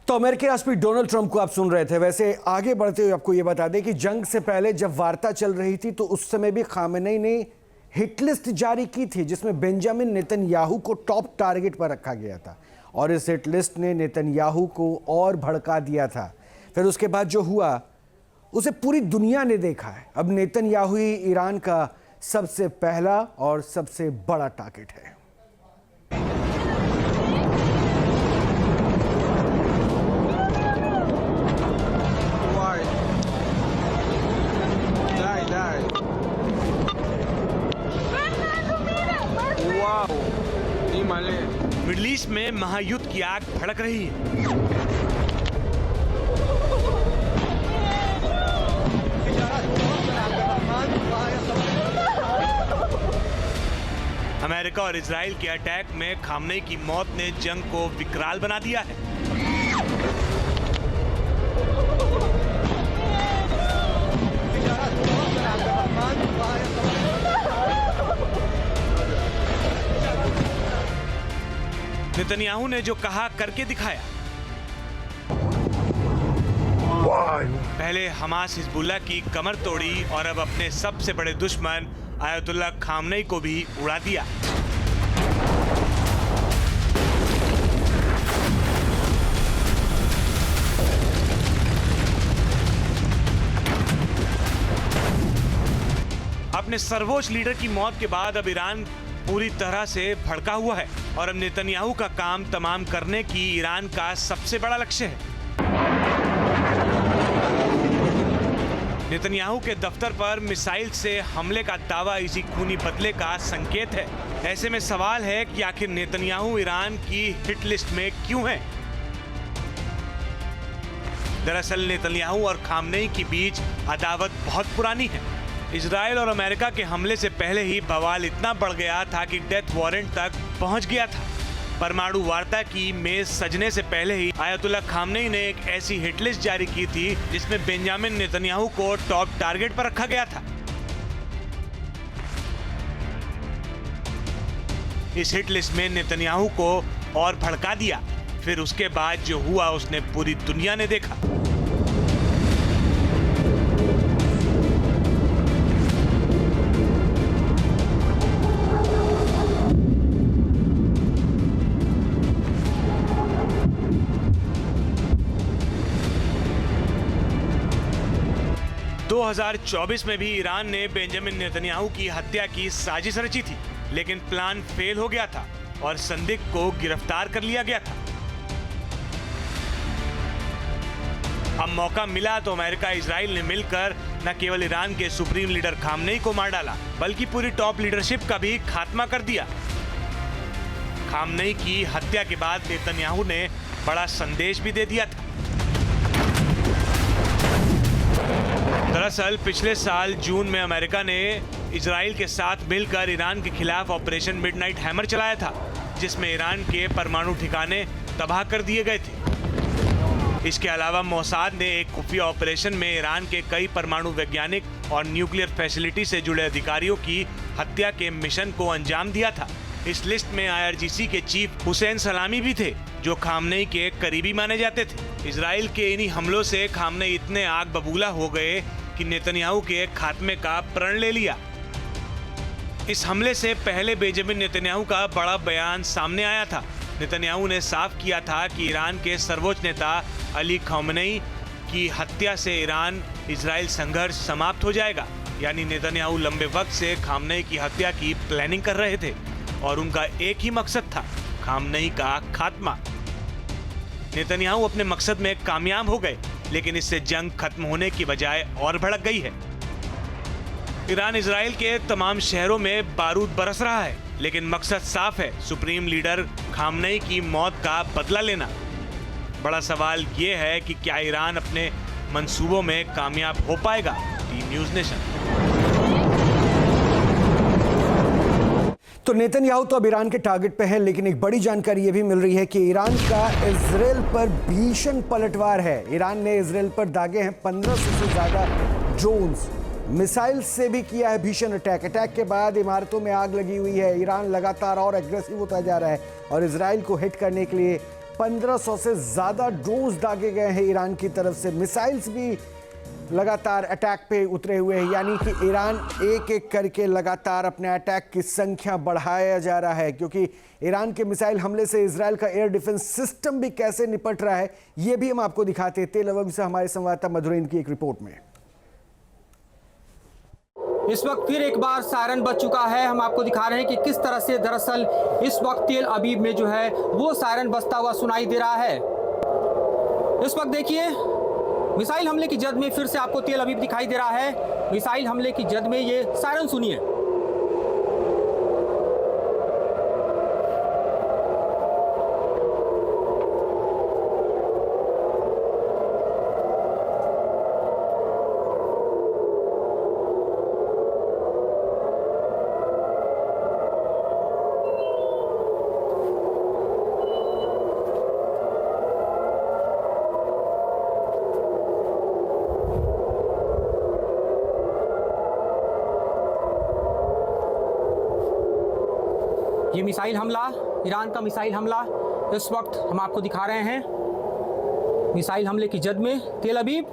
तो अमेरिकी राष्ट्रपति डोनाल्ड ट्रंप को आप सुन रहे थे। वैसे आगे बढ़ते हुए आपको यह बता दें कि जंग से पहले जब वार्ता चल रही थी तो उस समय भी खामेनेई ने हिट लिस्ट जारी की थी जिसमें बेंजामिन नेतन्याहू को टॉप टारगेट पर रखा गया था और इस हिट लिस्ट ने नेतन्याहू को और भड़का दिया था। फिर उसके बाद जो हुआ उसे पूरी दुनिया ने देखा है। अब नेतन्याहू ही ईरान का सबसे पहला और सबसे बड़ा टारगेट है। मिडिल ईस्ट में महायुद्ध की आग भड़क रही है। अमेरिका और इजराइल के अटैक में खामनेई की मौत ने जंग को विकराल बना दिया है। नेतन्याहू ने जो कहा करके दिखाया। पहले हमास हिजबुल्लाह की कमर तोड़ी और अब अपने सबसे बड़े दुश्मन आयतुल्लाह खामनेई को भी उड़ा दिया। अपने सर्वोच्च लीडर की मौत के बाद अब ईरान पूरी तरह से भड़का हुआ है और अब नेतन्याहू का काम तमाम करने की ईरान का सबसे बड़ा लक्ष्य है। नेतन्याहू के दफ्तर पर मिसाइल से हमले का दावा इसी खूनी बदले का संकेत है। ऐसे में सवाल है कि आखिर नेतन्याहू ईरान की हिट लिस्ट में क्यों है? दरअसल नेतन्याहू और खामनेई के बीच अदावत बहुत पुरानी है। इजराइल और अमेरिका के हमले से पहले ही बवाल इतना बढ़ गया था कि डेथ वारंट तक पहुंच गया था। परमाणु वार्ता की मेज सजने से पहले ही आयतुल्लाह खामनेई ने एक ऐसी हिट लिस्ट जारी की थी जिसमें बेंजामिन नेतन्याहू को टॉप टारगेट पर रखा गया था। इस हिट लिस्ट में नेतन्याहू को और भड़का दिया। फिर उसके बाद जो हुआ उसने पूरी दुनिया ने देखा। दो 2024 में भी ईरान ने बेंजामिन नेतन्याहू की हत्या की साजिश रची थी, लेकिन प्लान फेल हो गया था और संदिग्ध को गिरफ्तार कर लिया गया था। अब मौका मिला तो अमेरिका इजराइल ने मिलकर न केवल ईरान के सुप्रीम लीडर खामनेई को मार डाला बल्कि पूरी टॉप लीडरशिप का भी खात्मा कर दिया। खामनेई की हत्या के बाद नेतन्याहू ने बड़ा संदेश भी दे दिया था। दरअसल पिछले साल जून में अमेरिका ने इजराइल के साथ मिलकर ईरान के खिलाफ ऑपरेशन मिडनाइट हैमर चलाया था, जिसमें ईरान के परमाणु ठिकाने तबाह कर दिए गए थे। इसके अलावा मोसाद ने एक खुफिया ऑपरेशन में ईरान के कई परमाणु वैज्ञानिक और न्यूक्लियर फैसिलिटी से जुड़े अधिकारियों की हत्या के मिशन को अंजाम दिया था। इस लिस्ट में IRGC के चीफ हुसैन सलामी भी थे, जो खामनेई के करीबी माने जाते थे। इजराइल के इन्हीं हमलों से खामनेई इतने आग बबूला हो गए कि नेतन्याहू के खात्मे का प्रण ले लिया। इस हमले से पहले बेंजामिन नेतन्याहू का बड़ा बयान सामने आया था। नेतन्याहू ने साफ किया था कि ईरान के सर्वोच्च नेता अली खामेनेई की हत्या से ईरान इजराइल संघर्ष समाप्त हो जाएगा। यानी नेतन्याहू लंबे वक्त से खामनेई की हत्या की प्लानिंग कर रहे थे और उनका एक ही मकसद था, खामनेई का खात्मा। नेतन्याहू अपने मकसद में कामयाब हो गए, लेकिन इससे जंग खत्म होने की बजाय और भड़क गई है। ईरान इजराइल के तमाम शहरों में बारूद बरस रहा है, लेकिन मकसद साफ है, सुप्रीम लीडर खामनेई की मौत का बदला लेना। बड़ा सवाल ये है कि क्या ईरान अपने मंसूबों में कामयाब हो पाएगा? News nation. तो नेतन्याहू तो अब ईरान के टारगेट पे है, लेकिन एक बड़ी जानकारी ये भी मिल रही है कि ईरान का इजराइल पर भीषण पलटवार है। ईरान ने इजराइल पर दागे हैं 1500 से ज्यादा ड्रोन्स, मिसाइल से भी किया है भीषण अटैक के बाद इमारतों में आग लगी हुई है। ईरान लगातार और एग्रेसिव होता जा रहा है और इजराइल को हिट करने के लिए 1500 से ज़्यादा ड्रोन्स दागे गए हैं ईरान की तरफ से। मिसाइल्स भी लगातार अटैक पे उतरे हुए हैं, यानी कि ईरान एक एक करके लगातार अपने अटैक की संख्या बढ़ाया जा रहा है, क्योंकि ईरान के मिसाइल हमले से इजराइल का एयर डिफेंस सिस्टम भी कैसे निपट रहा है ये भी हम आपको दिखाते हैं। तेल अवीव से हमारे संवाददाता मधुरेंद्र की एक रिपोर्ट में। इस वक्त फिर एक बार सायरन बज चुका है। हम आपको दिखा रहे हैं कि किस तरह से दरअसल इस वक्त तेल अवीव में जो है वो सायरन बजता हुआ सुनाई दे रहा है। इस वक्त देखिए मिसाइल हमले की जद में फिर से आपको तेल अवीव दिखाई दे रहा है। मिसाइल हमले की जद में ये सायरन सुनिए। ये मिसाइल हमला, ईरान का मिसाइल हमला इस वक्त हम आपको दिखा रहे हैं। मिसाइल हमले की जद में तेल अवीव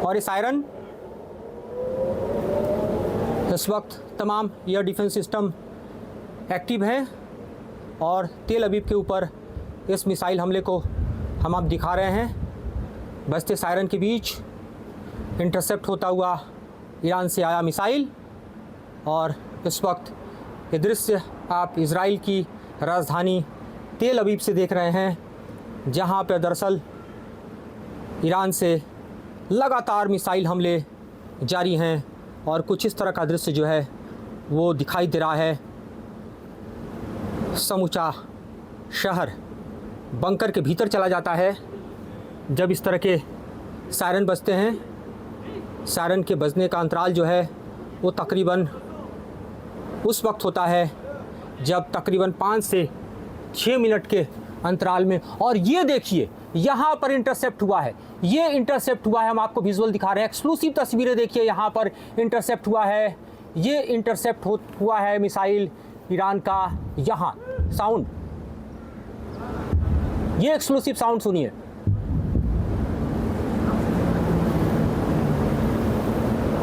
और ये सायरन। इस वक्त तमाम एयर डिफेंस सिस्टम एक्टिव हैं और तेल अवीव के ऊपर इस मिसाइल हमले को हम आप दिखा रहे हैं। बजते सायरन के बीच इंटरसेप्ट होता हुआ ईरान से आया मिसाइल। और इस वक्त ये दृश्य आप इजराइल की राजधानी तेल अवीव से देख रहे हैं, जहां पर दरअसल ईरान से लगातार मिसाइल हमले जारी हैं और कुछ इस तरह का दृश्य जो है वो दिखाई दे रहा है। समूचा शहर बंकर के भीतर चला जाता है जब इस तरह के सायरन बजते हैं। सायरन के बजने का अंतराल जो है वो तकरीबन उस वक्त होता है जब तकरीबन 5 से 6 मिनट के अंतराल में। और ये देखिए यहाँ पर इंटरसेप्ट हुआ है, ये इंटरसेप्ट हुआ है। हम आपको विजुअल दिखा रहे हैं, एक्सक्लूसिव तस्वीरें देखिए। यहाँ पर इंटरसेप्ट हुआ है, ये इंटरसेप्ट हुआ है मिसाइल ईरान का। यहाँ साउंड, ये एक्सक्लूसिव साउंड सुनिए।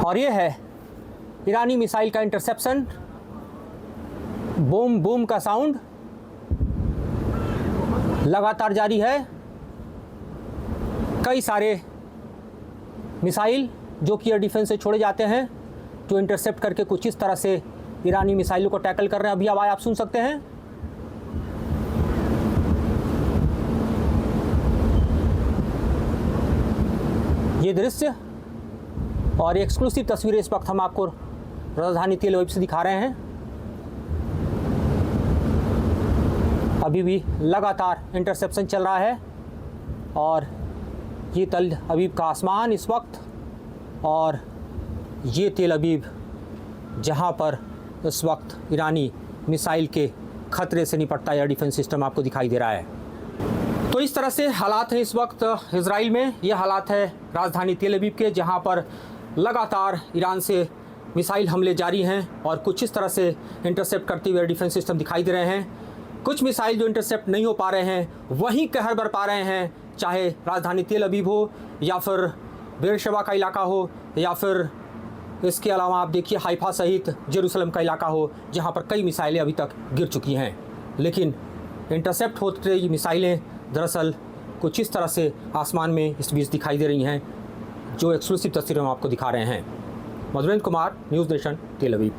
और ये है ईरानी मिसाइल का इंटरसेप्शन। बूम बूम का साउंड लगातार जारी है। कई सारे मिसाइल जो कि एयर डिफेंस से छोड़े जाते हैं, जो इंटरसेप्ट करके कुछ इस तरह से ईरानी मिसाइलों को टैकल कर रहे हैं। अभी आवाज़ आप सुन सकते हैं। ये दृश्य और एक्सक्लूसिव तस्वीरें इस वक्त हम आपको राजधानी तेल अवीव से दिखा रहे हैं। अभी भी लगातार इंटरसेप्शन चल रहा है और ये तेल अवीव का आसमान इस वक्त, और ये तेल अवीव जहां पर इस वक्त ईरानी मिसाइल के खतरे से निपटता एयर डिफेंस सिस्टम आपको दिखाई दे रहा है। तो इस तरह से हालात हैं इस वक्त इजराइल में। ये हालात है राजधानी तेल अवीव के, जहां पर लगातार ईरान से मिसाइल हमले जारी हैं और कुछ इस तरह से इंटरसेप्ट करते हुए एयर डिफेंस सिस्टम दिखाई दे रहे हैं। कुछ मिसाइल जो इंटरसेप्ट नहीं हो पा रहे हैं वहीं कहर बरपा रहे हैं, चाहे राजधानी तेल अवीव हो या फिर बेरशेबा का इलाका हो या फिर इसके अलावा आप देखिए हाइफा सहित जेरूसलम का इलाका हो, जहां पर कई मिसाइलें अभी तक गिर चुकी हैं। लेकिन इंटरसेप्ट होते ये मिसाइलें दरअसल कुछ इस तरह से आसमान में इस बीच दिखाई दे रही हैं, जो एक्सक्लूसिव तस्वीरें हम आपको दिखा रहे हैं। मधुरेंद्र कुमार, न्यूज़ नेशन, तेल अवीव।